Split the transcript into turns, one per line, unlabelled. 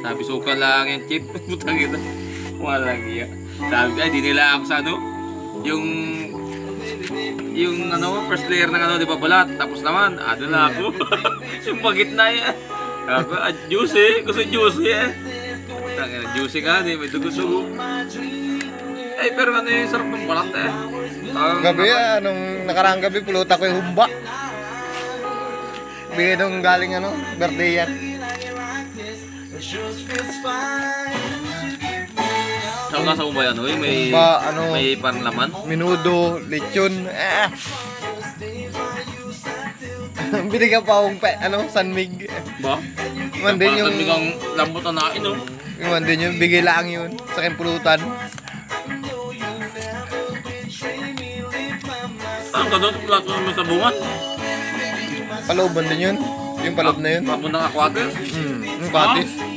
Sabi, suka lang yan, Chip. Putang ina. Walang iya. Sabi, ay, di nila ako sa ano, yung ano, first layer ng ano, di ba balat? Tapos naman, ano na ako. Yung pagitna yan. Ako, juicy. Gusto juicy eh. Putang ina, juicy ka, di may dugo-dugo. Eh, pero ano yung sarap ng balat eh.
Gabi, nung nakaraang gabi, pulutan ko yung humba. Bigay nung galing ano, birthday yan.
Saan ka sa umay ano, may,
Humba, ano,
may panlaman?
minudo, lechon. Binigyan pa akong sanmig.
Ba?
Man din yung,
Parang bigang lambot na nain, no?
man din yung, bigay lang yun. Sa akin pulutan.
Saan ka doon? Plato naman sa bungan?
Palooban din yun. Yung paloob na yun.
Papunang aquatic?
Yung patis.